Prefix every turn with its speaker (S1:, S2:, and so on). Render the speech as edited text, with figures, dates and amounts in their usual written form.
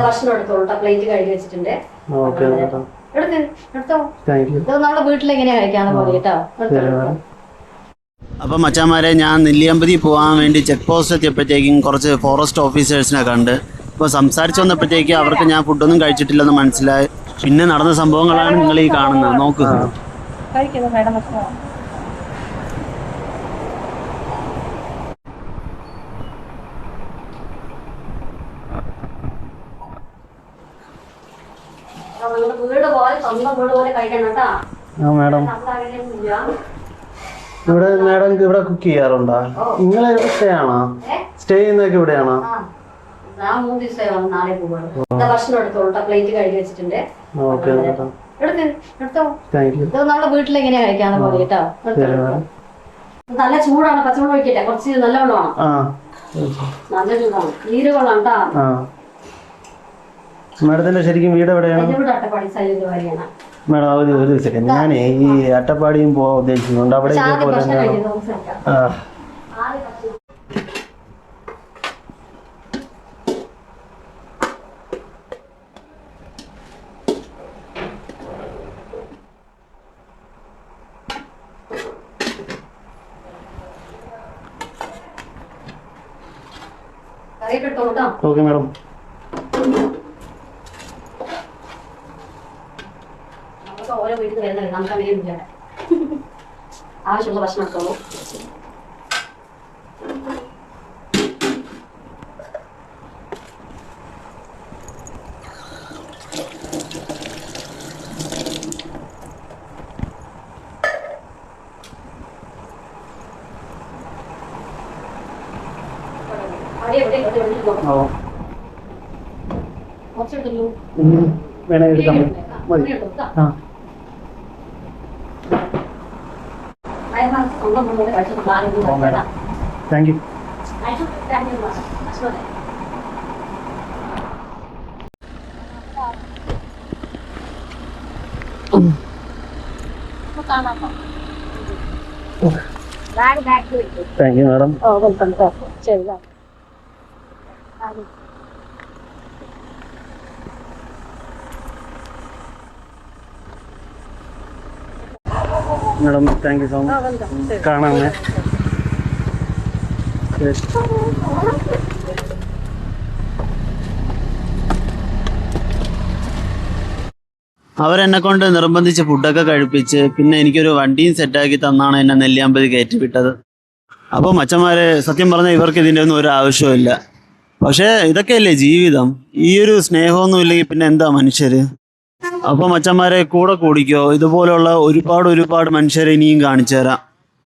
S1: ഭക്ഷണം എടുത്തോളൂ, പ്ലേറ്റ് കഴുകി വെച്ചിട്ടുണ്ട്. നമ്മളെ വീട്ടിൽ എങ്ങനെയാ കഴിക്കാന്ന് പോലെ കേട്ടോ.
S2: അപ്പം മച്ചാന്മാരെ, ഞാൻ നെല്ലിയാമ്പതി പോകാൻ വേണ്ടി ചെക്ക് പോസ്റ്റ് എത്തിയപ്പോഴത്തേക്കും കുറച്ച് ഫോറസ്റ്റ് ഓഫീസേഴ്സിനെ കണ്ട്. അപ്പോൾ സംസാരിച്ചു വന്നപ്പോഴത്തേക്ക് അവർക്ക് ഞാൻ ഫുഡൊന്നും കഴിച്ചിട്ടില്ലെന്ന് മനസ്സിലായി. പിന്നെ നടന്ന സംഭവങ്ങളാണ് നിങ്ങൾ ഈ കാണുന്നത്. നോക്ക്.
S3: മാഡം, ഇവിടെ കുക്ക് ചെയ്യാറുണ്ടോ? നിങ്ങളെ സ്റ്റേ ആണോ? സ്റ്റേ ചെയ്യുന്നതൊക്കെ ഇവിടെയാണോ?
S1: ഭക്ഷണം എടുത്തോളൂ, പ്ലേറ്റ് കഴുകി വെച്ചിട്ടുണ്ട്. നമ്മളെ വീട്ടിൽ എങ്ങനെയാ കഴിക്കാന്ന് പോലെ കേട്ടോ. നല്ല ചൂടാണ്, പച്ചവെള്ളം ഒഴിക്കട്ടെ, കുറച്ച് നല്ല വെള്ളമാണ്. നല്ല ചൂടാണ്, നീര് വെള്ളം കേട്ടോ.
S3: മാഡത്തിന്റെ ശരിക്കും വീട് എവിടെയാണ്? മാഡം ഒരു സെക്കൻഡ്, ഞാൻ ഈ അട്ടപ്പാടിയും പോവാൻ ഉദ്ദേശിക്കുന്നുണ്ട്. അവിടെ ഇതേപോലെ ഓക്കെ മാഡം.
S1: ഓരോ വീട്ടിൽ വരുന്നത് നമുക്ക് അങ്ങനെ ആവശ്യമുള്ള ഭക്ഷണം എടുത്തോളൂ.
S3: വേണേ എടുക്കാം. മതി. Thank you. Thank you madam. Madam thank you so much. കാണാമേ.
S2: അവരെന്നെ കൊണ്ട് നിർബന്ധിച്ച് ഫുഡൊക്കെ കഴിപ്പിച്ച് പിന്നെ എനിക്കൊരു വണ്ടിയും സെറ്റാക്കി തന്നാണ് എന്നെ നെല്ലിയാമ്പതി കയറ്റി വിട്ടത്. അപ്പോൾ മച്ചന്മാരെ, സത്യം പറഞ്ഞാൽ ഇവർക്ക് ഇതിൻ്റെ ഒന്നും ഒരു ആവശ്യമില്ല. പക്ഷേ ഇതൊക്കെയല്ലേ ജീവിതം. ഈ ഒരു സ്നേഹമൊന്നും ഇല്ലെങ്കിൽ പിന്നെ എന്താ മനുഷ്യർ. അപ്പോൾ മച്ചന്മാരെ, കൂടെ കൂടിക്കോ. ഇതുപോലുള്ള ഒരുപാട് മനുഷ്യരെ ഇനിയും കാണിച്ചു തരാം.